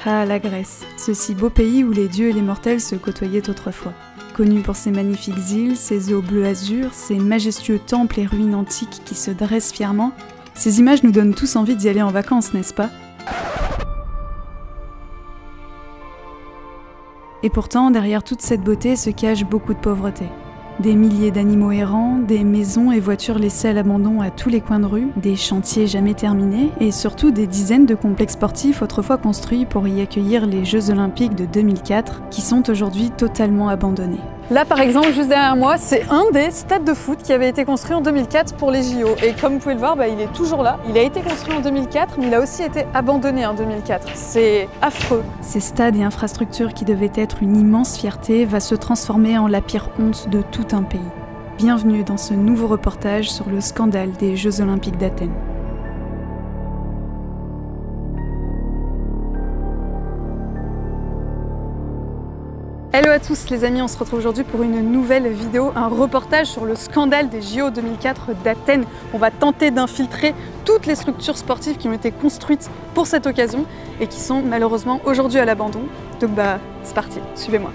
Ah, la Grèce, ce si beau pays où les dieux et les mortels se côtoyaient autrefois. Connu pour ses magnifiques îles, ses eaux bleu azur, ses majestueux temples et ruines antiques qui se dressent fièrement, ces images nous donnent tous envie d'y aller en vacances, n'est-ce pas? Et pourtant, derrière toute cette beauté se cache beaucoup de pauvreté. Des milliers d'animaux errants, des maisons et voitures laissées à l'abandon à tous les coins de rue, des chantiers jamais terminés, et surtout des dizaines de complexes sportifs autrefois construits pour y accueillir les Jeux Olympiques de 2004, qui sont aujourd'hui totalement abandonnés. Là par exemple, juste derrière moi, c'est un des stades de foot qui avait été construit en 2004 pour les JO. Et comme vous pouvez le voir, il est toujours là. Il a été construit en 2004, mais il a aussi été abandonné en 2004. C'est affreux. Ces stades et infrastructures qui devaient être une immense fierté va se transformer en la pire honte de tout un pays. Bienvenue dans ce nouveau reportage sur le scandale des Jeux Olympiques d'Athènes. Hello à tous les amis, on se retrouve aujourd'hui pour une nouvelle vidéo, un reportage sur le scandale des JO 2004 d'Athènes. On va tenter d'infiltrer toutes les structures sportives qui ont été construites pour cette occasion et qui sont malheureusement aujourd'hui à l'abandon. Donc c'est parti, suivez-moi.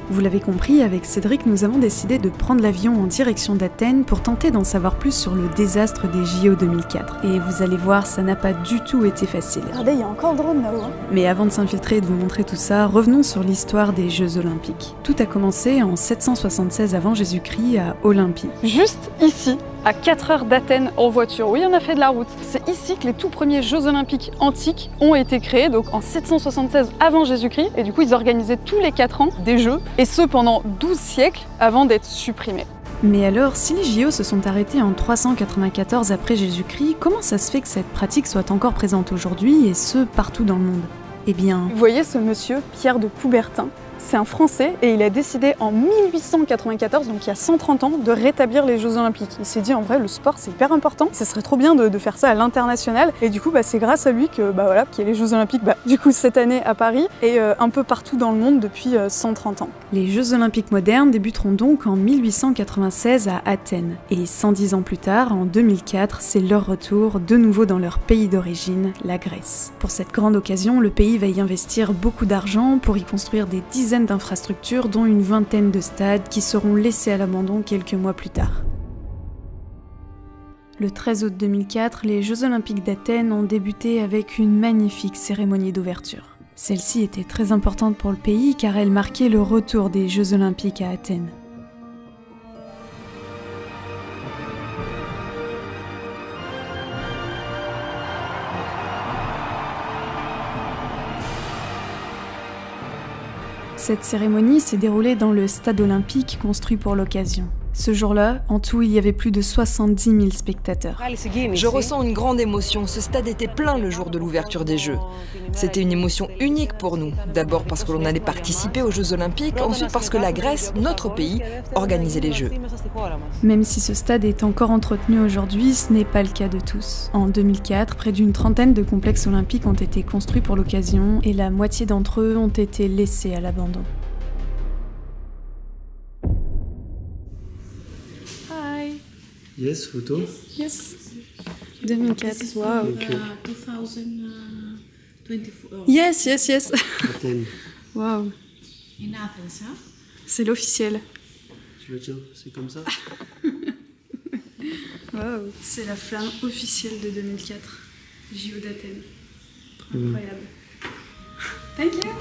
Vous l'avez compris, avec Cédric, nous avons décidé de prendre l'avion en direction d'Athènes pour tenter d'en savoir plus sur le désastre des JO 2004. Et vous allez voir, ça n'a pas du tout été facile. Regardez, il y a encore le drone là-haut. Mais avant de s'infiltrer et de vous montrer tout ça, revenons sur l'histoire des Jeux Olympiques. Tout a commencé en 776 avant Jésus-Christ à Olympie. Juste ici, à 4 heures d'Athènes en voiture. Oui, on a fait de la route. C'est ici que les tout premiers Jeux Olympiques antiques ont été créés, donc en 776 avant Jésus-Christ. Et du coup, ils organisaient tous les 4 ans des Jeux, et ce pendant 12 siècles avant d'être supprimés. Mais alors, si les JO se sont arrêtés en 394 après Jésus-Christ, comment ça se fait que cette pratique soit encore présente aujourd'hui, et ce, partout dans le monde? Eh bien... Vous voyez ce monsieur, Pierre de Coubertin? C'est un Français et il a décidé en 1894, donc il y a 130 ans, de rétablir les Jeux Olympiques. Il s'est dit en vrai le sport c'est hyper important, ce serait trop bien de faire ça à l'international et du coup c'est grâce à lui que qu'il y a les Jeux Olympiques du coup cette année à Paris et un peu partout dans le monde depuis 130 ans. Les Jeux Olympiques modernes débuteront donc en 1896 à Athènes et 110 ans plus tard, en 2004, c'est leur retour de nouveau dans leur pays d'origine, la Grèce. Pour cette grande occasion, le pays va y investir beaucoup d'argent pour y construire des dizaines d'infrastructures, dont une vingtaine de stades qui seront laissés à l'abandon quelques mois plus tard. Le 13 août 2004, les Jeux Olympiques d'Athènes ont débuté avec une magnifique cérémonie d'ouverture. Celle-ci était très importante pour le pays car elle marquait le retour des Jeux Olympiques à Athènes. Cette cérémonie s'est déroulée dans le stade olympique construit pour l'occasion. Ce jour-là, en tout, il y avait plus de 70 000 spectateurs. Je ressens une grande émotion. Ce stade était plein le jour de l'ouverture des Jeux. C'était une émotion unique pour nous. D'abord parce que l'on allait participer aux Jeux Olympiques, ensuite parce que la Grèce, notre pays, organisait les Jeux. Même si ce stade est encore entretenu aujourd'hui, ce n'est pas le cas de tous. En 2004, près d'une trentaine de complexes olympiques ont été construits pour l'occasion et la moitié d'entre eux ont été laissés à l'abandon. Yes, photo. Yes. 2004. Wow. 2024. Yes. Athènes. Wow. In Athens, hein? C'est l'officiel. Tu veux dire, c'est comme ça? Wow. C'est la flamme officielle de 2004. JO d'Athènes. Incroyable. Thank you.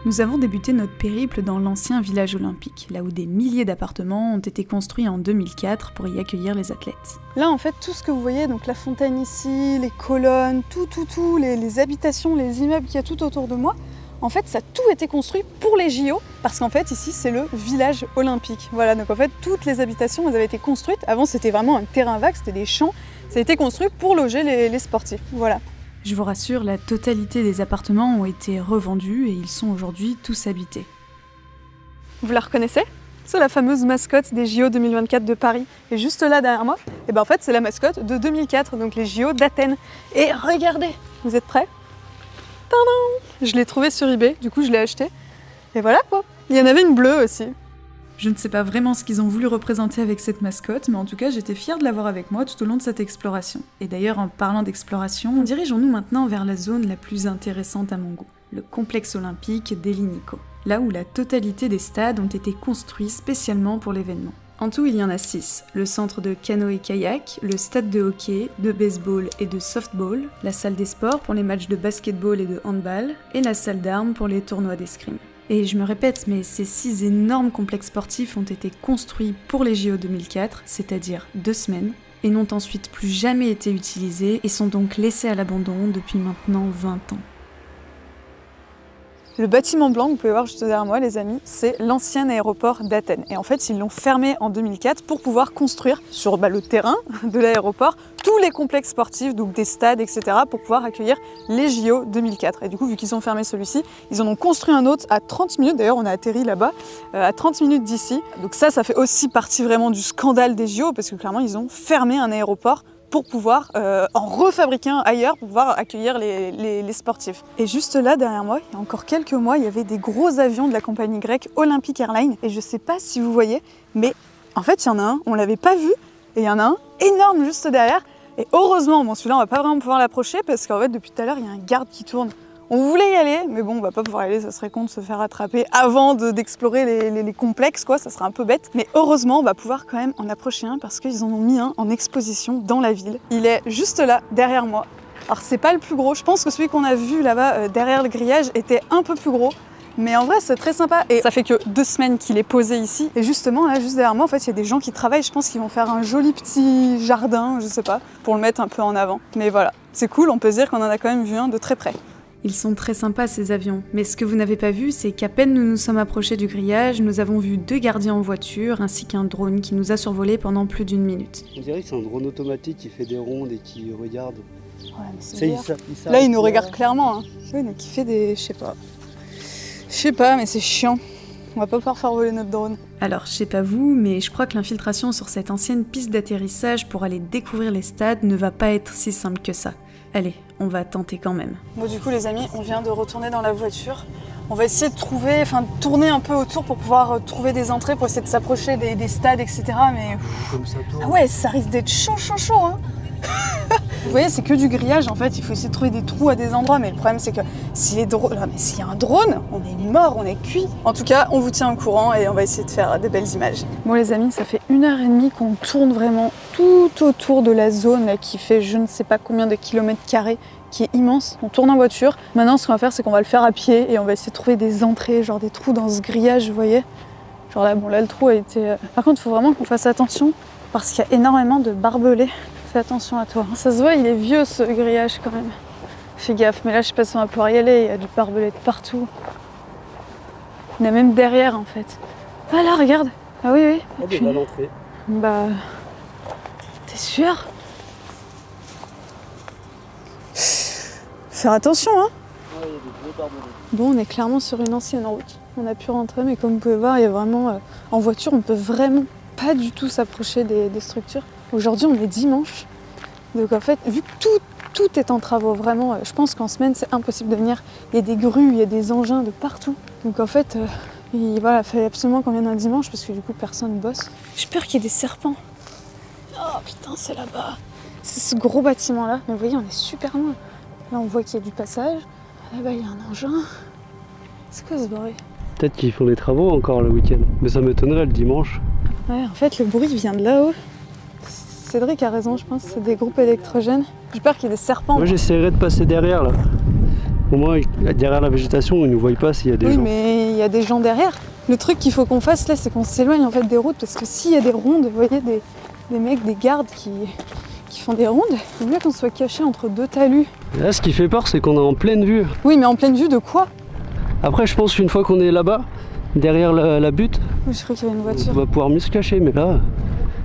Nous avons débuté notre périple dans l'ancien village olympique, là où des milliers d'appartements ont été construits en 2004 pour y accueillir les athlètes. Là en fait tout ce que vous voyez, donc la fontaine ici, les colonnes, les habitations, les immeubles qu'il y a tout autour de moi, en fait ça a tout été construit pour les JO, parce qu'en fait ici c'est le village olympique. Voilà, donc en fait toutes les habitations elles avaient été construites, avant c'était vraiment un terrain vague, c'était des champs, ça a été construit pour loger les sportifs, voilà. Je vous rassure, la totalité des appartements ont été revendus et ils sont aujourd'hui tous habités. Vous la reconnaissez? C'est la fameuse mascotte des JO 2024 de Paris. Et juste là derrière moi, en fait c'est la mascotte de 2004, donc les JO d'Athènes. Et regardez, vous êtes prêts? Tadam! Je l'ai trouvée sur eBay, du coup je l'ai achetée. Et voilà quoi, il y en avait une bleue aussi. Je ne sais pas vraiment ce qu'ils ont voulu représenter avec cette mascotte, mais en tout cas j'étais fière de l'avoir avec moi tout au long de cette exploration. Et d'ailleurs en parlant d'exploration, dirigeons-nous maintenant vers la zone la plus intéressante à mon goût, le complexe olympique d'Elinico, là où la totalité des stades ont été construits spécialement pour l'événement. En tout, il y en a 6. Le centre de canoë-kayak, le stade de hockey, de baseball et de softball, la salle des sports pour les matchs de basketball et de handball, et la salle d'armes pour les tournois d'escrime. Et je me répète, mais ces 6 énormes complexes sportifs ont été construits pour les JO 2004, c'est-à-dire 2 semaines, et n'ont ensuite plus jamais été utilisés et sont donc laissés à l'abandon depuis maintenant 20 ans. Le bâtiment blanc, vous pouvez voir juste derrière moi les amis, c'est l'ancien aéroport d'Athènes. Et en fait, ils l'ont fermé en 2004 pour pouvoir construire sur le terrain de l'aéroport tous les complexes sportifs, donc des stades, etc. pour pouvoir accueillir les JO 2004. Et du coup, vu qu'ils ont fermé celui-ci, ils en ont construit un autre à 30 minutes, d'ailleurs on a atterri là-bas, à 30 minutes d'ici. Donc ça fait aussi partie vraiment du scandale des JO, parce que clairement ils ont fermé un aéroport pour pouvoir en refabriquer un ailleurs, pour pouvoir accueillir les sportifs. Et juste là, derrière moi, il y a encore quelques mois, il y avait des gros avions de la compagnie grecque Olympic Airlines. Et je sais pas si vous voyez, mais en fait, il y en a un, on l'avait pas vu, et il y en a un énorme juste derrière. Et heureusement, bon, celui-là, on va pas vraiment pouvoir l'approcher, parce qu'en fait, depuis tout à l'heure, il y a un garde qui tourne. On voulait y aller, mais bon, on va pas pouvoir y aller, ça serait con de se faire attraper avant d'explorer les complexes, quoi, ça serait un peu bête. Mais heureusement, on va pouvoir quand même en approcher un parce qu'ils en ont mis un en exposition dans la ville. Il est juste là, derrière moi. Alors c'est pas le plus gros, je pense que celui qu'on a vu là-bas derrière le grillage était un peu plus gros. Mais en vrai, c'est très sympa. Et ça fait que 2 semaines qu'il est posé ici. Et justement, là, juste derrière moi, en fait, il y a des gens qui travaillent. Je pense qu'ils vont faire un joli petit jardin, je sais pas, pour le mettre un peu en avant. Mais voilà, c'est cool, on peut se dire qu'on en a quand même vu un de très près. Ils sont très sympas ces avions, mais ce que vous n'avez pas vu, c'est qu'à peine nous nous sommes approchés du grillage, nous avons vu 2 gardiens en voiture, ainsi qu'un drone qui nous a survolés pendant plus d'1 minute. On dirait que c'est un drone automatique qui fait des rondes et qui regarde. Ouais, mais c'est Là, il nous regarde clairement. Hein. Oui, mais qui fait des... Je sais pas, mais c'est chiant. On va pas pouvoir faire voler notre drone. Alors, je sais pas vous, mais je crois que l'infiltration sur cette ancienne piste d'atterrissage pour aller découvrir les stades ne va pas être si simple que ça. Allez, on va tenter quand même. Bon, du coup, les amis, on vient de retourner dans la voiture. On va essayer de trouver, tourner un peu autour pour pouvoir trouver des entrées, pour essayer de s'approcher des stades, etc. Mais... Comme ça tourne. Ah ouais, ça risque d'être chaud, hein. Vous voyez, c'est que du grillage, en fait, il faut essayer de trouver des trous à des endroits, mais le problème c'est que s'il y a un drone, on est mort, on est cuit. En tout cas, on vous tient au courant et on va essayer de faire des belles images. Bon les amis, ça fait 1h30 qu'on tourne vraiment tout autour de la zone là, qui fait je ne sais pas combien de kilomètres carrés, qui est immense. On tourne en voiture. Maintenant, ce qu'on va faire, c'est qu'on va le faire à pied et on va essayer de trouver des entrées, genre des trous dans ce grillage, vous voyez. Genre là, bon là, le trou a été... Par contre, il faut vraiment qu'on fasse attention parce qu'il y a énormément de barbelés. Fais attention à toi. Ça se voit, il est vieux ce grillage quand même. Fais gaffe, mais là je sais pas si on va pouvoir y aller, il y a du barbelé de partout. Il y en a même derrière en fait. Ah là, regarde. Ah oui, oui. Ah, puis, l'entrée. Bah... T'es sûr? Faire attention, hein. Ouais, il y a des gros barbelés. Bon, on est clairement sur une ancienne route. On a pu rentrer, mais comme vous pouvez voir, il y a vraiment... en voiture, on peut vraiment pas du tout s'approcher des structures. Aujourd'hui, on est dimanche, donc en fait, vu que tout est en travaux, vraiment, je pense qu'en semaine, c'est impossible de venir. Il y a des grues, il y a des engins de partout. Donc en fait, il fallait absolument qu'on vienne un dimanche, parce que du coup, personne bosse. J'ai peur qu'il y ait des serpents. Oh putain, c'est là-bas. C'est ce gros bâtiment-là. Mais vous voyez, on est super loin. Là, on voit qu'il y a du passage. Là-bas, il y a un engin. C'est quoi ce bruit? Peut-être qu'ils font des travaux encore le week-end, mais ça m'étonnerait le dimanche. Ouais, en fait, le bruit vient de là-haut. Cédric a raison, je pense, c'est des groupes électrogènes. J'ai peur qu'il y ait des serpents. Moi, j'essaierai de passer derrière là. Au moins, derrière la végétation, ils ne voient pas s'il y a des gens. Oui, mais il y a des gens derrière. Le truc qu'il faut qu'on fasse là, c'est qu'on s'éloigne en fait des routes, parce que s'il y a des rondes, vous voyez, des mecs, des gardes qui font des rondes, il vaut mieux qu'on soit caché entre 2 talus. Là, ce qui fait peur, c'est qu'on est en pleine vue. Oui, mais en pleine vue de quoi? Après, je pense qu'une fois qu'on est là-bas, derrière la butte, Oui, je crois qu'il y avait une voiture. on va pouvoir mieux se cacher, mais là...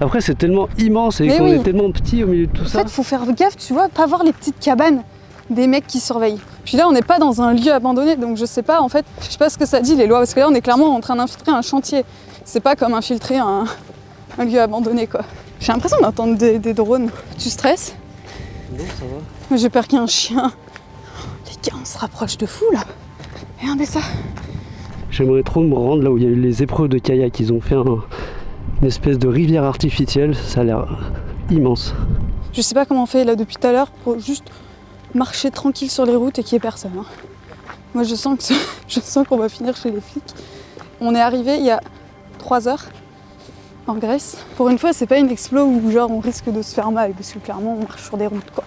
Après, c'est tellement immense et Mais qu'on oui. est tellement petit au milieu de tout ça. En fait, faut faire gaffe, tu vois, pas voir les petites cabanes des mecs qui surveillent. Puis là, on n'est pas dans un lieu abandonné, donc je sais pas, en fait, je sais pas ce que ça dit les lois, parce que là, on est clairement en train d'infiltrer un chantier. C'est pas comme infiltrer un lieu abandonné, quoi. J'ai l'impression d'entendre des drones. Tu stresses? Non, ça va. J'ai peur qu'il y ait un chien. Les gars, on se rapproche de fou, là. Regardez ça. J'aimerais trop me rendre là où il y a eu les épreuves de kayak. Ils ont fait une espèce de rivière artificielle. Ça a l'air immense. Je sais pas comment on fait là depuis tout à l'heure pour juste marcher tranquille sur les routes et qu'il n'y ait personne. Hein. Moi je sens qu'on va finir chez les flics. On est arrivé il y a 3 heures en Grèce. Pour une fois c'est pas une explo où genre on risque de se faire mal parce que clairement on marche sur des routes quoi.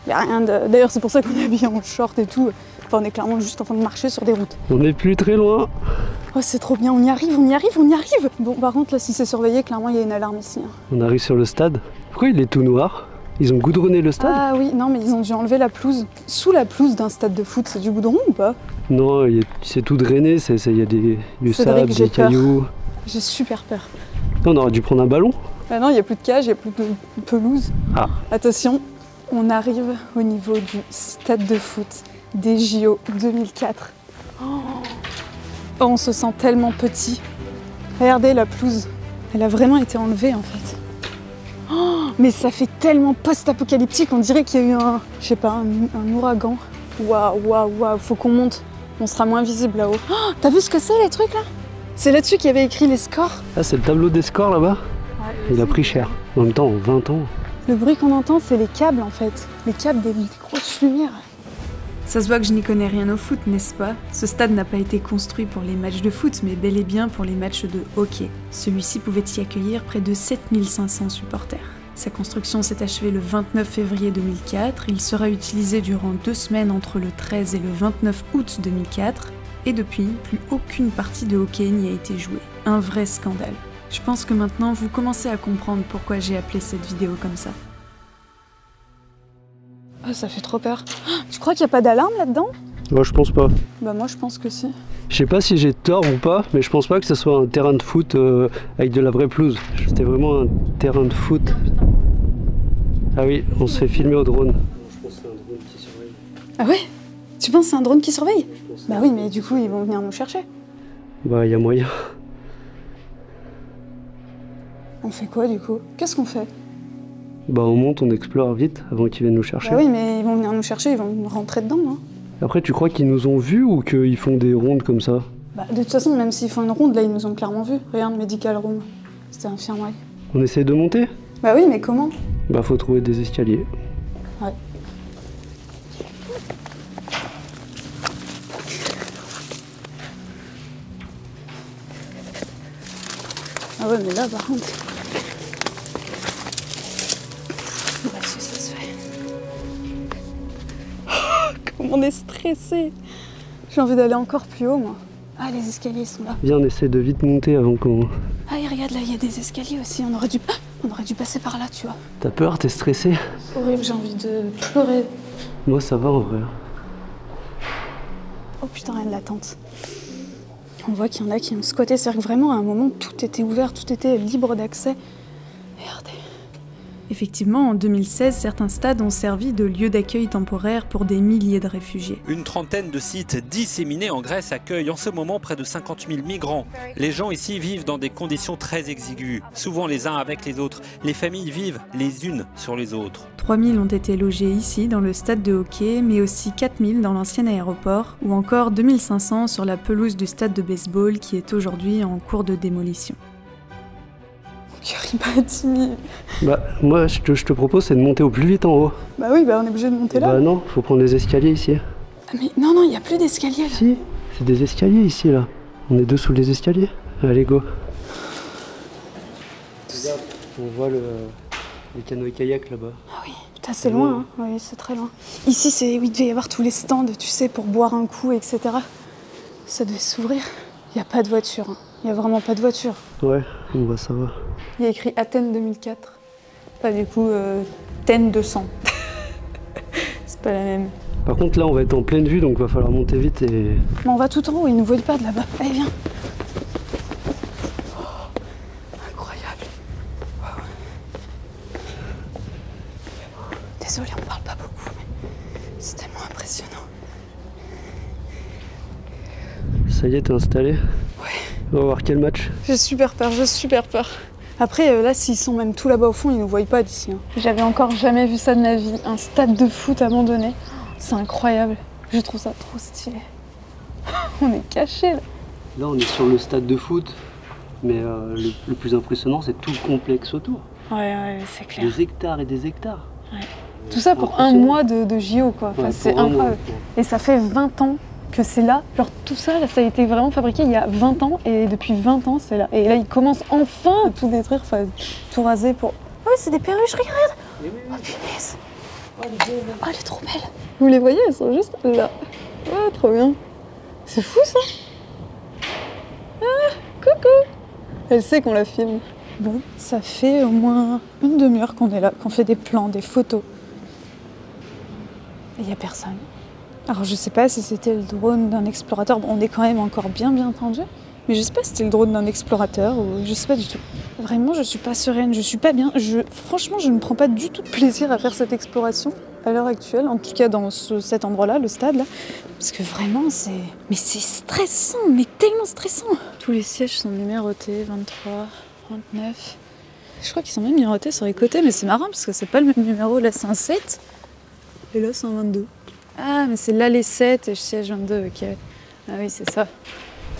Il y a rien de... D'ailleurs c'est pour ça qu'on est habillé en short et tout. Enfin on est clairement juste en train de marcher sur des routes. On n'est plus très loin. Oh c'est trop bien, on y arrive, on y arrive, on y arrive. Bon par contre là si c'est surveillé clairement il y a une alarme ici. Hein. On arrive sur le stade. Pourquoi il est tout noir? Ils ont goudronné le stade? Ah oui, non mais ils ont dû enlever la pelouse. Sous la pelouse d'un stade de foot, c'est du goudron ou pas? Non, c'est tout drainé, il y a du Cédric, sable, j'ai des cailloux. J'ai super peur. On aurait dû prendre un ballon. Ah non, il n'y a plus de cage, il n'y a plus de pelouse. Ah. Attention, on arrive au niveau du stade de foot des JO 2004. Oh, on se sent tellement petit. Regardez la pelouse, elle a vraiment été enlevée en fait. Oh, mais ça fait tellement post-apocalyptique, on dirait qu'il y a eu un ouragan. Waouh, waouh, waouh, faut qu'on monte, on sera moins visible là-haut. Oh, t'as vu ce que c'est les trucs là? C'est là-dessus qu'il y avait écrit les scores. Ah, c'est le tableau des scores là-bas? Ouais, il a pris cher. En même temps, en 20 ans. Le bruit qu'on entend, c'est les câbles en fait. Les câbles des grosses lumières. Ça se voit que je n'y connais rien au foot, n'est-ce pas? Ce stade n'a pas été construit pour les matchs de foot, mais bel et bien pour les matchs de hockey. Celui-ci pouvait y accueillir près de 7500 supporters. Sa construction s'est achevée le 29 février 2004, il sera utilisé durant 2 semaines entre le 13 et le 29 août 2004, et depuis, plus aucune partie de hockey n'y a été jouée. Un vrai scandale. Je pense que maintenant, vous commencez à comprendre pourquoi j'ai appelé cette vidéo comme ça. Ah, ça fait trop peur. Tu crois qu'il n'y a pas d'alarme là-dedans? Moi, je pense pas. Bah moi, je pense que si. Je sais pas si j'ai tort ou pas, mais je pense pas que ce soit un terrain de foot avec de la vraie pelouse. C'était vraiment un terrain de foot. Ah oui, on se fait filmer au drone. Je pense que c'est un drone qui surveille. Ah ouais? Tu penses que c'est un drone qui surveille? Bah oui, mais du coup, ils vont venir nous chercher. Bah, il y a moyen. On fait quoi du coup? Qu'est-ce qu'on fait? Bah, on monte, on explore vite avant qu'ils viennent nous chercher. Bah oui, mais ils vont venir nous chercher, ils vont rentrer dedans, hein. Après, tu crois qu'ils nous ont vus ou qu'ils font des rondes comme ça? Bah, de toute façon, même s'ils font une ronde, là, ils nous ont clairement vus. Regarde, Medical Room. C'était infirmerie. On essaie de monter? Bah oui, mais comment? Bah, faut trouver des escaliers. Ouais. Ah ouais, mais là, par contre... Bah si, ça se fait. Comment on est stressé. J'ai envie d'aller encore plus haut, moi. Ah, les escaliers sont là. Viens, on essaie de vite monter avant qu'on... Ah, et regarde, là, il y a des escaliers aussi. On aurait dû passer par là, tu vois. T'as peur? T'es stressé? Horrible, j'ai envie de pleurer. Moi, ça va en vrai. Oh putain, rien de la tente. On voit qu'il y en a qui ont squatté. C'est-à-dire que vraiment, à un moment, tout était ouvert, tout était libre d'accès. Regardez. Effectivement, en 2016, certains stades ont servi de lieu d'accueil temporaire pour des milliers de réfugiés. Une trentaine de sites disséminés en Grèce accueillent en ce moment près de 50 000 migrants. Les gens ici vivent dans des conditions très exiguës, souvent les uns avec les autres. Les familles vivent les unes sur les autres. 3000 ont été logés ici, dans le stade de hockey, mais aussi 4000 dans l'ancien aéroport, ou encore 2500 sur la pelouse du stade de baseball qui est aujourd'hui en cours de démolition. Kiribati. Bah, moi, je te propose, c'est de monter au plus vite en haut. Bah oui, bah on est obligé de monter là. Bah non, faut prendre les escaliers ici. Ah mais non, il n'y a plus d'escalier là. Si, c'est des escaliers ici, là. On est dessous les escaliers. Allez, go. Regarde, on voit les canoës-kayak là-bas. Ah oui, putain, c'est loin, hein. Oui, c'est très loin. Ici, c'est où il devait y avoir tous les stands, tu sais, pour boire un coup, etc. Ça devait s'ouvrir. Il n'y a pas de voiture, hein. Il n'y a vraiment pas de voiture. Ouais, bon bah ça va. Il y a écrit Athènes 2004. Pas du coup, Athènes 200. C'est pas la même. Par contre, là, on va être en pleine vue, donc va falloir monter vite et... Mais on va tout en haut, ils nous voient pas de là-bas. Allez, viens. Oh, incroyable. Wow. Désolée, on parle pas beaucoup, mais c'est tellement impressionnant. Ça y est, t'es installé? Ouais. On va voir quel match. J'ai super peur, j'ai super peur. Après, là, s'ils sont même tout là-bas au fond, ils nous voient pas d'ici. Hein. J'avais encore jamais vu ça de ma vie. Un stade de foot abandonné. C'est incroyable. Je trouve ça trop stylé. On est cachés là. Là, on est sur le stade de foot, mais le plus impressionnant, c'est tout le complexe autour. Ouais, c'est clair. Des hectares et des hectares. Ouais. Tout ça pour un mois de JO, quoi. Enfin, Ouais, c'est pour un mois. incroyable. Et ça fait 20 ans que c'est là. Genre tout ça, là, ça a été vraiment fabriqué il y a 20 ans et depuis 20 ans, c'est là. Et là, ils commencent enfin à tout détruire, enfin, tout raser pour... Oh, c'est des perruches, regarde. Oh, punaise. Oh, elle est trop belle. Vous les voyez, elles sont juste là. Oh, trop bien. C'est fou, ça. Ah, coucou. Elle sait qu'on la filme. Bon, ça fait au moins une demi-heure qu'on est là, qu'on fait des plans, des photos. Et il n'y a personne. Alors je sais pas si c'était le drone d'un explorateur, bon, on est quand même encore bien tendu, mais je sais pas si c'était le drone d'un explorateur ou je sais pas du tout. Vraiment je suis pas sereine, je suis pas bien, franchement je ne prends pas du tout de plaisir à faire cette exploration à l'heure actuelle, en tout cas dans cet endroit-là, le stade là, parce que vraiment c'est... Mais c'est stressant, mais tellement stressant. Tous les sièges sont numérotés, 23, 29... Je crois qu'ils sont même numérotés sur les côtés, mais c'est marrant parce que c'est pas le même numéro, là c'est un 7 et là c'est un 22. Ah, mais c'est l'allée 7 et je siège 22, ok. Ah oui, c'est ça.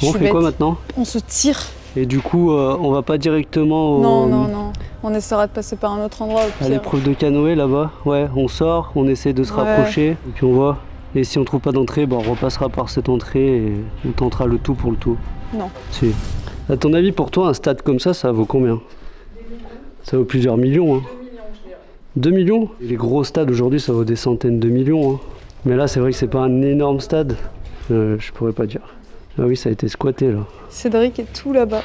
Bon, on fait quoi maintenant? On se tire. Et du coup, on va pas directement Non. On essaiera de passer par un autre endroit. à l'épreuve de canoë là-bas. Ouais, on sort, on essaie de se rapprocher, et puis on voit. Et si on trouve pas d'entrée, on repassera par cette entrée et on tentera le tout pour le tout. Non. Si. À ton avis, pour toi, un stade comme ça vaut combien? Ça vaut plusieurs millions. Hein. 2 millions? Et les gros stades aujourd'hui, ça vaut des centaines de millions. Hein. Mais là, c'est vrai que c'est pas un énorme stade. Je pourrais pas dire. Ah oui, ça a été squatté là. Cédric est tout là-bas.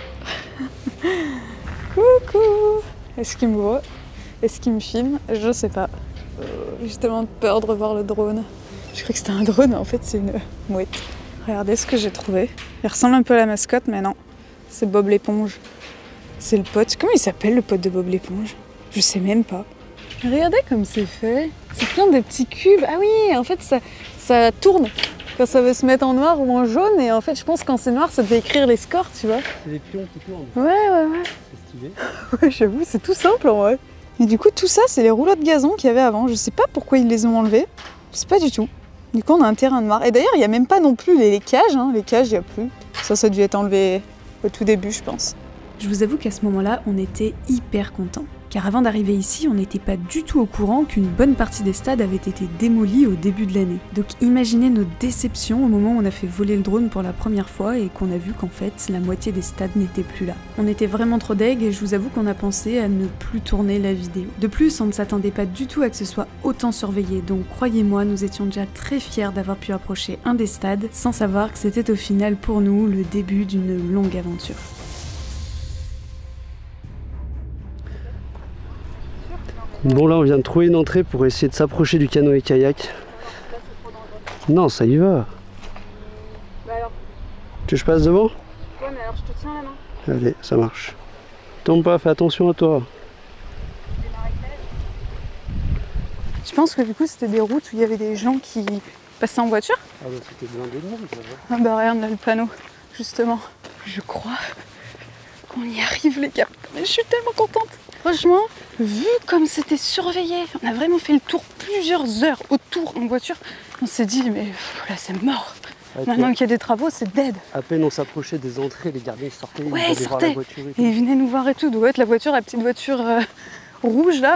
Coucou. Est-ce qu'il me voit? Est-ce qu'il me filme? Je sais pas. J'ai tellement peur de revoir le drone. Je croyais que c'était un drone, mais en fait c'est une mouette. Regardez ce que j'ai trouvé. Il ressemble un peu à la mascotte, mais non. C'est Bob l'éponge. C'est le pote. Comment il s'appelle le pote de Bob l'éponge? Je sais même pas. Regardez comme c'est fait. C'est plein de petits cubes. Ah oui, en fait ça tourne quand ça veut se mettre en noir ou en jaune. Et en fait, je pense quand c'est noir, ça devait écrire les scores, tu vois. C'est des pions qui tournent. Ouais. C'est stylé. Ouais, j'avoue, c'est tout simple en vrai. Et du coup, tout ça, c'est les rouleaux de gazon qu'il y avait avant. Je sais pas pourquoi ils les ont enlevés. Je sais pas du tout. Du coup, on a un terrain noir. Et d'ailleurs, il n'y a même pas non plus les cages. Hein. Les cages, il n'y a plus. Ça a dû être enlevé au tout début, je pense. Je vous avoue qu'à ce moment-là, on était hyper contents. Car avant d'arriver ici, on n'était pas du tout au courant qu'une bonne partie des stades avait été démolie au début de l'année. Donc imaginez nos déceptions au moment où on a fait voler le drone pour la première fois et qu'on a vu qu'en fait, la moitié des stades n'étaient plus là. On était vraiment trop deg et je vous avoue qu'on a pensé à ne plus tourner la vidéo. De plus, on ne s'attendait pas du tout à que ce soit autant surveillé, donc croyez-moi, nous étions déjà très fiers d'avoir pu approcher un des stades sans savoir que c'était au final pour nous le début d'une longue aventure. Bon, là on vient de trouver une entrée pour essayer de s'approcher du canoë-kayak. Non, ça y va. Bah alors. Tu veux que je passe devant? Ouais, mais alors je te tiens la main. Allez, ça marche. Tombe pas, fais attention à toi. Je pense que du coup, c'était des routes où il y avait des gens qui passaient en voiture. Ah bah c'était blindé de monde, ça va. Ah bah regarde là le panneau, justement. Je crois qu'on y arrive les gars. Mais je suis tellement contente. Franchement, vu comme c'était surveillé, on a vraiment fait le tour plusieurs heures autour en voiture. On s'est dit mais là c'est mort. Maintenant qu'il y a des travaux, c'est dead. À peine on s'approchait des entrées, les gardiens sortaient, Ouais, ils allaient voir la voiture et tout. Et ils venaient nous voir et tout. Doit être la voiture, la petite voiture rouge là.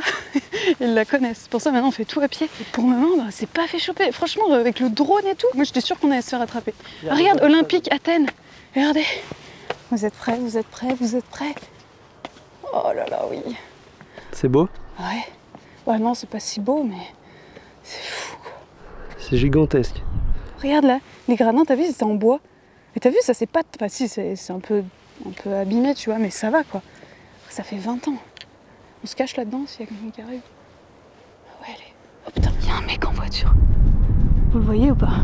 Ils la connaissent. C'est pour ça maintenant on fait tout à pied. Et pour le moment, bah, c'est pas fait choper. Franchement, avec le drone et tout, moi j'étais sûre qu'on allait se faire attraper. Regarde, Olympique, Athènes. Regardez. Vous êtes prêts? Vous êtes prêts? Vous êtes prêts? Oh là là, oui. C'est beau? Ouais. Ouais, non, c'est pas si beau, mais c'est fou. C'est gigantesque. Regarde là, les gradins, t'as vu, c'est en bois. Et t'as vu, ça c'est pas... Enfin si, c'est un peu abîmé, tu vois, mais ça va quoi. Ça fait 20 ans. On se cache là-dedans s'il y a quelqu'un qui arrive. Ah ouais, allez. Oh putain, il y a un mec en voiture. Vous le voyez ou pas?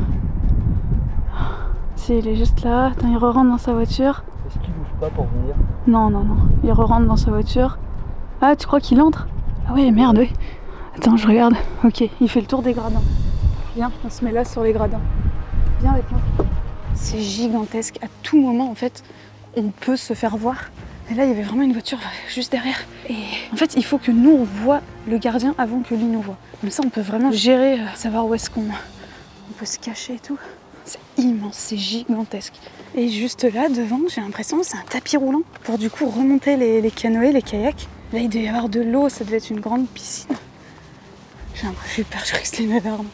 Si, il est juste là. Attends, il re-rentre dans sa voiture. Est-ce qu'il bouge pas pour venir? Non. Il re-rentre dans sa voiture. Ah, tu crois qu'il entre? Ah ouais, merde, oui. Attends, je regarde. Ok, il fait le tour des gradins. Viens, on se met là sur les gradins. Viens avec moi. C'est gigantesque. À tout moment, en fait, on peut se faire voir. Et là, il y avait vraiment une voiture juste derrière. Et en fait, il faut que nous, on voit le gardien avant que lui nous voit. Comme ça, on peut vraiment gérer, savoir où est-ce qu'on peut se cacher et tout. C'est immense, c'est gigantesque. Et juste là, devant, j'ai l'impression que c'est un tapis roulant pour du coup remonter les canoës, les kayaks. Là, il devait y avoir de l'eau, ça devait être une grande piscine. J'ai eu peur, je croyais que c'était une alarme.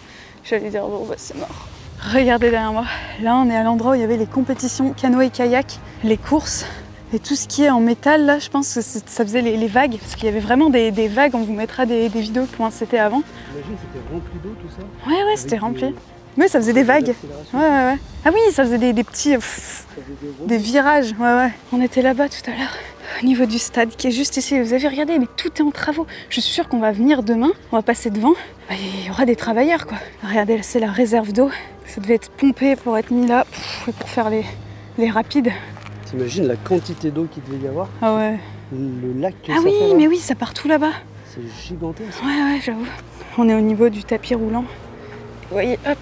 J'allais dire, bon, bah c'est mort. Regardez derrière moi, là on est à l'endroit où il y avait les compétitions canoë et kayak, les courses et tout ce qui est en métal. Là je pense que ça faisait les vagues, parce qu'il y avait vraiment des vagues. On vous mettra des vidéos de comment c'était avant. J'imagine que c'était rempli d'eau tout ça. Ouais, c'était rempli. Oui, ça faisait des vagues. Ouais. Ah oui, ça faisait des petits... des virages. Ouais. On était là-bas tout à l'heure, au niveau du stade qui est juste ici. Vous avez regardé, mais tout est en travaux. Je suis sûre qu'on va venir demain, on va passer devant. Il y aura des travailleurs, quoi. Regardez, c'est la réserve d'eau. Ça devait être pompé pour être mis là, et pour faire les rapides. T'imagines la quantité d'eau qu'il devait y avoir? Ah ouais. Le lac que ah ça oui, fait là. mais oui, ça part tout là-bas. C'est gigantesque. Ouais, j'avoue. On est au niveau du tapis roulant. Vous voyez, hop.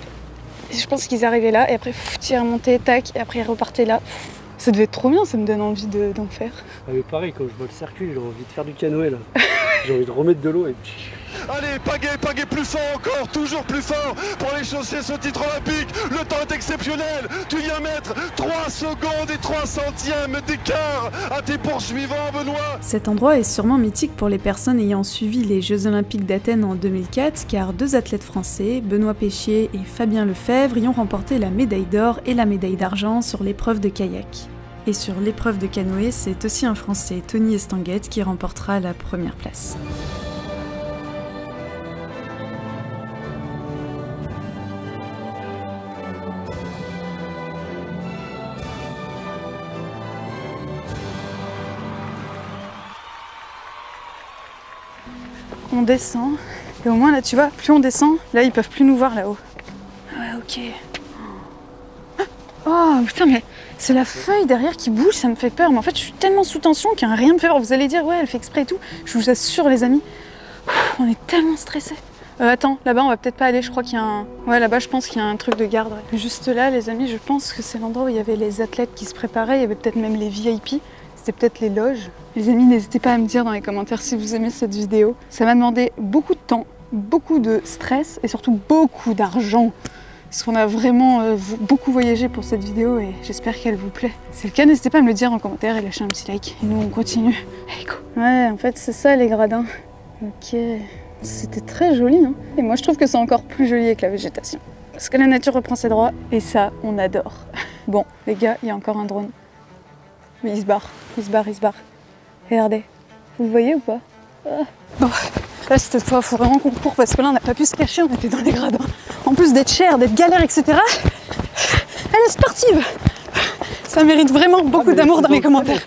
Je pense qu'ils arrivaient là, et après, ils remontaient, tac, et après ils repartaient là. Ça devait être trop bien, ça me donne envie d'en faire. Ah mais pareil, quand je vois le circuit, j'ai envie de faire du canoë là. J'ai envie de remettre de l'eau et... Allez, pagaie plus fort encore, toujours plus fort pour aller chercher ce titre olympique. Le temps est exceptionnel. Tu viens mettre 3 secondes et 3 centièmes d'écart à tes poursuivants, Benoît. Cet endroit est sûrement mythique pour les personnes ayant suivi les Jeux Olympiques d'Athènes en 2004, car 2 athlètes français, Benoît Péchier et Fabien Lefebvre, y ont remporté la médaille d'or et la médaille d'argent sur l'épreuve de kayak. Et sur l'épreuve de canoë, c'est aussi un Français, Tony Estanguet, qui remportera la première place. On descend, et au moins là tu vois, plus on descend, là ils peuvent plus nous voir là-haut. Ouais, ok. Oh putain, mais c'est la feuille derrière qui bouge, ça me fait peur. Mais en fait je suis tellement sous tension qu'il n'y a rien me fait peur. Vous allez dire ouais, elle fait exprès et tout. Je vous assure les amis, on est tellement stressés. Attends, là-bas on va peut-être pas aller, je crois qu'il y a un... Ouais, là-bas je pense qu'il y a un truc de garde. Ouais. Juste là les amis, je pense que c'est l'endroit où il y avait les athlètes qui se préparaient, il y avait peut-être même les VIP. C'était peut-être les loges. Les amis, n'hésitez pas à me dire dans les commentaires si vous aimez cette vidéo. Ça m'a demandé beaucoup de temps, beaucoup de stress et surtout beaucoup d'argent. Parce qu'on a vraiment beaucoup voyagé pour cette vidéo et j'espère qu'elle vous plaît. Si c'est le cas, n'hésitez pas à me le dire en commentaire et lâcher un petit like. Et nous, on continue. Allez, go. Ouais, en fait, c'est ça les gradins. Ok. C'était très joli, hein. Et moi, je trouve que c'est encore plus joli avec la végétation. Parce que la nature reprend ses droits et ça, on adore. Bon, les gars, il y a encore un drone. Mais il se barre. Regardez, vous le voyez ou pas? Bon, là cette fois, il faut vraiment qu'on court parce que là on n'a pas pu se cacher, on était dans les gradins. En plus d'être cher, d'être galère, etc. Elle est sportive. Ça mérite vraiment beaucoup d'amour dans les commentaires.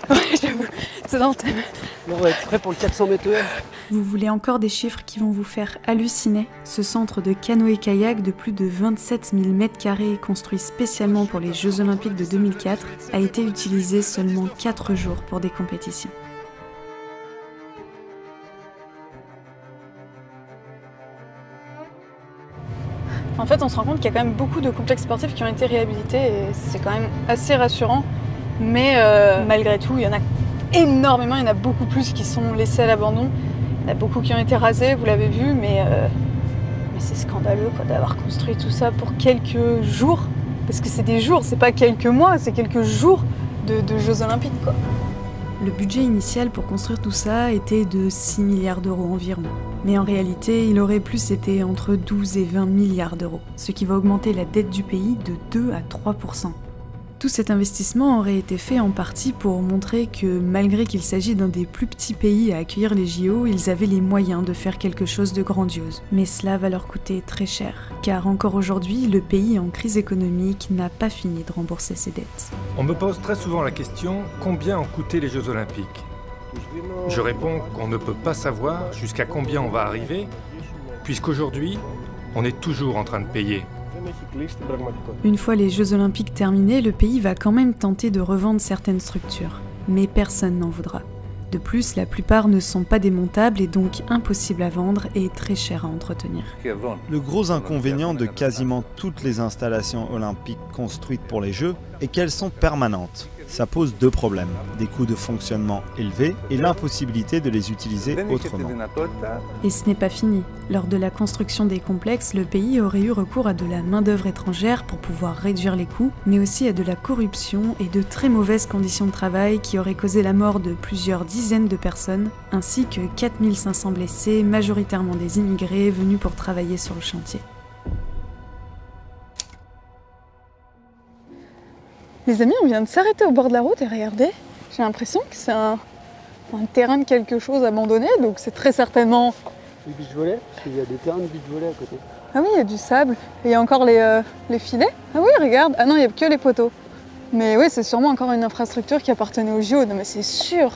Ouais, j'avoue, c'est dans le thème. On va être prêt pour le 400 mètres. Vous voulez encore des chiffres qui vont vous faire halluciner? Ce centre de canoë-kayak de plus de 27 000 m² construit spécialement pour les Jeux Olympiques de 2004 a été utilisé seulement 4 jours pour des compétitions. En fait, on se rend compte qu'il y a quand même beaucoup de complexes sportifs qui ont été réhabilités et c'est quand même assez rassurant. Mais malgré tout, il y en a énormément, il y en a beaucoup plus qui sont laissés à l'abandon. Il y en a beaucoup qui ont été rasés, vous l'avez vu, mais c'est scandaleux d'avoir construit tout ça pour quelques jours. Parce que c'est des jours, c'est pas quelques mois, c'est quelques jours de Jeux Olympiques, quoi. Le budget initial pour construire tout ça était de 6 milliards d'euros environ. Mais en réalité, il aurait plus été entre 12 et 20 milliards d'euros, ce qui va augmenter la dette du pays de 2 à 3%. Tout cet investissement aurait été fait en partie pour montrer que malgré qu'il s'agit d'un des plus petits pays à accueillir les JO, ils avaient les moyens de faire quelque chose de grandiose. Mais cela va leur coûter très cher, car encore aujourd'hui, le pays en crise économique n'a pas fini de rembourser ses dettes. On me pose très souvent la question, combien ont coûté les Jeux Olympiques? Je réponds qu'on ne peut pas savoir jusqu'à combien on va arriver, puisqu'aujourd'hui, on est toujours en train de payer. Une fois les Jeux Olympiques terminés, le pays va quand même tenter de revendre certaines structures. Mais personne n'en voudra. De plus, la plupart ne sont pas démontables et donc impossibles à vendre et très chers à entretenir. Le gros inconvénient de quasiment toutes les installations olympiques construites pour les Jeux est qu'elles sont permanentes. Ça pose deux problèmes, des coûts de fonctionnement élevés et l'impossibilité de les utiliser autrement. Et ce n'est pas fini. Lors de la construction des complexes, le pays aurait eu recours à de la main-d'œuvre étrangère pour pouvoir réduire les coûts, mais aussi à de la corruption et de très mauvaises conditions de travail qui auraient causé la mort de plusieurs dizaines de personnes, ainsi que 4500 blessés, majoritairement des immigrés venus pour travailler sur le chantier. Les amis, on vient de s'arrêter au bord de la route et regardez, j'ai l'impression que c'est un terrain de quelque chose abandonné, donc c'est très certainement... Du beach volley, parce qu'il y a des terrains de beach volley à côté. Ah oui, il y a du sable, et il y a encore les filets. Ah oui, regarde, ah non, il n'y a que les poteaux. Mais oui, c'est sûrement encore une infrastructure qui appartenait au JO, non mais c'est sûr.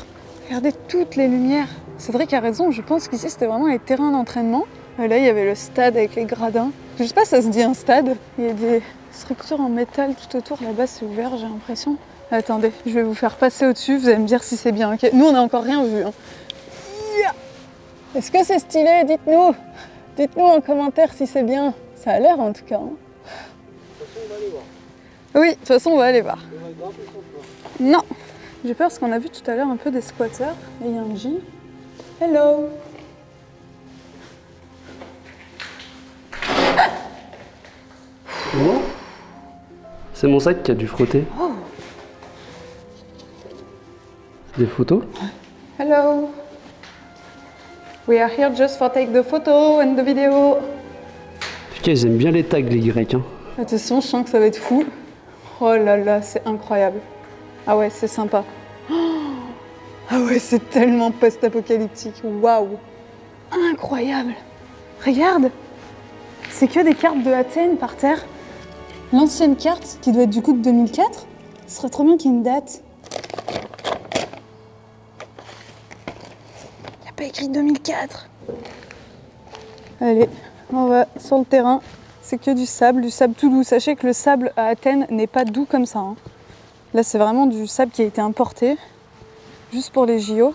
Regardez toutes les lumières. Cédric a raison, je pense qu'ici c'était vraiment les terrains d'entraînement. Là, il y avait le stade avec les gradins. Je sais pas si ça se dit un stade, il y a des structures en métal tout autour, là-bas c'est ouvert j'ai l'impression. Attendez, je vais vous faire passer au-dessus, vous allez me dire si c'est bien, ok? Nous on n'a encore rien vu. Hein. Yeah. Est-ce que c'est stylé? Dites-nous! Dites-nous en commentaire si c'est bien. Ça a l'air en tout cas. Hein. De toute façon on va aller voir. Oui, de toute façon on va aller voir. Non! J'ai peur parce qu'on a vu tout à l'heure un peu des squatteurs et il y a un gym. Hello! Non? C'est mon sac qui a dû frotter. Oh. Des photos? Hello. We are here just for take the photo and the video. En tout cas, ils aiment bien les tags, les Grecs. Hein. Attention, je sens que ça va être fou. Oh là là, c'est incroyable. Ah ouais, c'est sympa. Ah ouais, c'est tellement post-apocalyptique. Waouh. Incroyable. Regarde. C'est que des cartes de Athènes par terre. L'ancienne carte, qui doit être du coup de 2004, ce serait trop bien qu'il y ait une date. Il n'y a pas écrit 2004. Allez, on va sur le terrain. C'est que du sable tout doux. Sachez que le sable à Athènes n'est pas doux comme ça. Hein. Là, c'est vraiment du sable qui a été importé, juste pour les JO.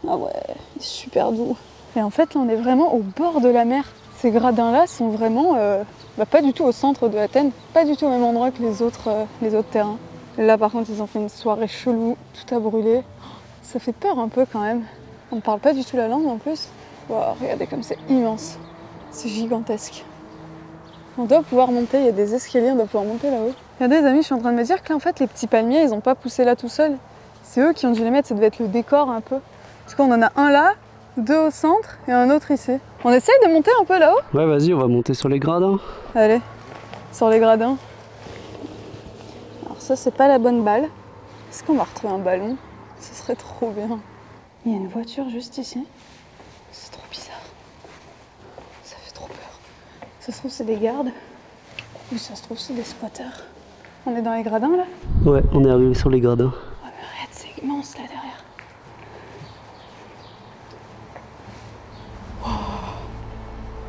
Ah ouais, il est super doux. Et en fait, là, on est vraiment au bord de la mer. Ces gradins-là sont vraiment pas du tout au centre de Athènes, pas du tout au même endroit que les autres terrains. Là, par contre, ils ont fait une soirée chelou, tout a brûlé. Ça fait peur un peu quand même. On ne parle pas du tout la langue en plus. Wow, regardez comme c'est immense. C'est gigantesque. On doit pouvoir monter, il y a des escaliers, on doit pouvoir monter là-haut. Regardez les amis, je suis en train de me dire que là, en fait, les petits palmiers, ils n'ont pas poussé là tout seuls. C'est eux qui ont dû les mettre, ça devait être le décor un peu. Parce qu'on en a un là, deux au centre et un autre ici. On essaye de monter un peu là-haut? Ouais, vas-y, on va monter sur les gradins. Allez, sur les gradins. Alors ça, c'est pas la bonne balle. Est-ce qu'on va retrouver un ballon? Ce serait trop bien. Il y a une voiture juste ici. C'est trop bizarre. Ça fait trop peur. Ça se trouve, c'est des gardes. Ou ça se trouve, c'est des squatteurs. On est dans les gradins là? Ouais, on est arrivé sur les gradins. Oh mais arrête, c'est immense là derrière.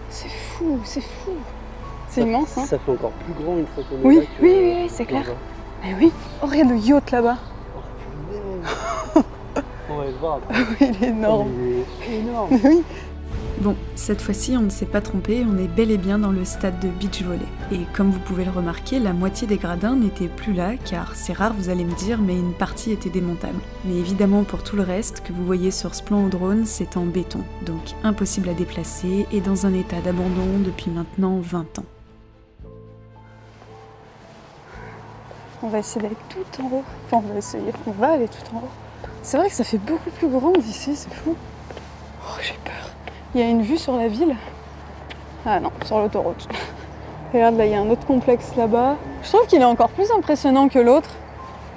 C'est fou, c'est fou. C'est immense, hein. Ça fait encore plus grand une fois qu'on est oui, là. Que, oui, c'est clair. Mais oui. Oh, regarde le yacht là-bas. Oh, on va le voir après. Oui, il est énorme. Il est énorme. Oui. Bon, cette fois-ci, on ne s'est pas trompé, on est bel et bien dans le stade de beach volley. Et comme vous pouvez le remarquer, la moitié des gradins n'étaient plus là, car c'est rare, vous allez me dire, mais une partie était démontable. Mais évidemment, pour tout le reste que vous voyez sur ce plan au drone, c'est en béton, donc impossible à déplacer et dans un état d'abandon depuis maintenant 20 ans. On va essayer d'aller tout en haut. Enfin, on va essayer. On va aller tout en haut. C'est vrai que ça fait beaucoup plus grand ici, c'est fou. Oh, j'ai peur. Il y a une vue sur la ville. Ah non, sur l'autoroute. Regarde, là, il y a un autre complexe là-bas. Je trouve qu'il est encore plus impressionnant que l'autre.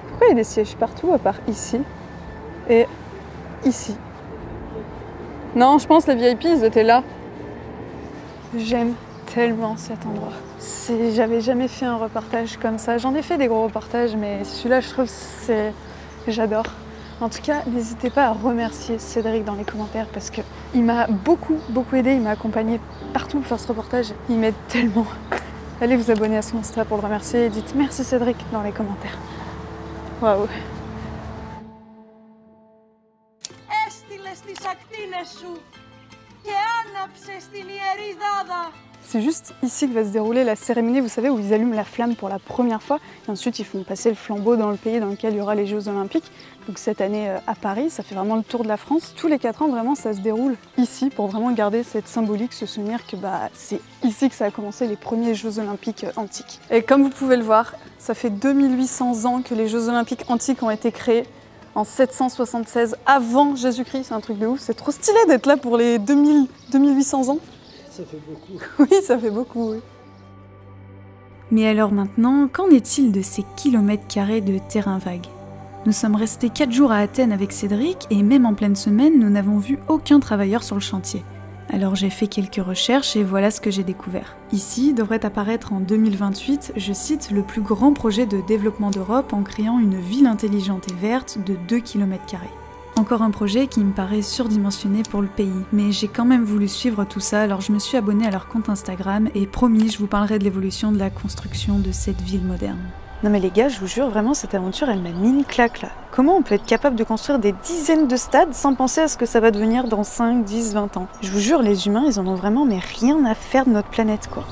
Pourquoi il y a des sièges partout, à part ici et ici? Non, je pense que les VIP, ils étaient là. J'aime tellement cet endroit. J'avais jamais fait un reportage comme ça. J'en ai fait des gros reportages, mais celui-là, je trouve que j'adore. En tout cas, n'hésitez pas à remercier Cédric dans les commentaires parce qu'il m'a beaucoup aidé, il m'a accompagné partout pour faire ce reportage. Il m'aide tellement. Allez vous abonner à son Insta pour le remercier et dites merci Cédric dans les commentaires. Waouh. Έστειλες τις ακτίνες σου και άναψες την ιερή δάδα. C'est juste ici que va se dérouler la cérémonie, vous savez, où ils allument la flamme pour la première fois. Et ensuite, ils font passer le flambeau dans le pays dans lequel il y aura les Jeux Olympiques. Donc cette année à Paris, ça fait vraiment le tour de la France. Tous les 4 ans, vraiment, ça se déroule ici pour vraiment garder cette symbolique, ce souvenir que c'est ici que ça a commencé les premiers Jeux Olympiques antiques. Et comme vous pouvez le voir, ça fait 2800 ans que les Jeux Olympiques antiques ont été créés. En 776 avant Jésus-Christ, c'est un truc de ouf. C'est trop stylé d'être là pour les 2800 ans. Ça fait beaucoup. Oui, ça fait beaucoup, oui. Mais alors maintenant, qu'en est-il de ces kilomètres carrés de terrain vague? Nous sommes restés 4 jours à Athènes avec Cédric et même en pleine semaine, nous n'avons vu aucun travailleur sur le chantier. Alors j'ai fait quelques recherches et voilà ce que j'ai découvert. Ici devrait apparaître en 2028, je cite, le plus grand projet de développement d'Europe en créant une ville intelligente et verte de 2 km². Encore un projet qui me paraît surdimensionné pour le pays, mais j'ai quand même voulu suivre tout ça, alors je me suis abonnée à leur compte Instagram et promis, je vous parlerai de l'évolution de la construction de cette ville moderne. Non mais les gars, je vous jure, vraiment cette aventure, elle m'a mis une claque là. Comment on peut être capable de construire des dizaines de stades sans penser à ce que ça va devenir dans 5, 10, 20 ans? Je vous jure, les humains, ils en ont vraiment mais rien à faire de notre planète quoi.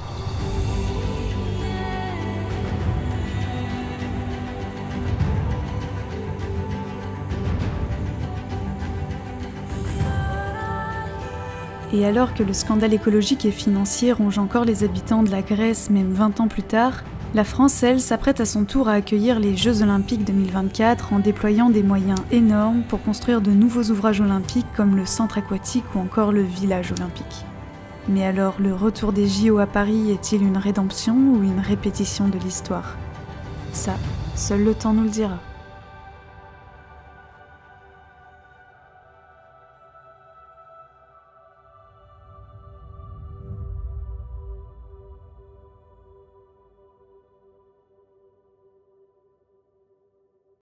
Et alors que le scandale écologique et financier ronge encore les habitants de la Grèce, même 20 ans plus tard, la France, elle, s'apprête à son tour à accueillir les Jeux Olympiques 2024 en déployant des moyens énormes pour construire de nouveaux ouvrages olympiques comme le centre aquatique ou encore le village olympique. Mais alors, le retour des JO à Paris est-il une rédemption ou une répétition de l'histoire? Ça, seul le temps nous le dira.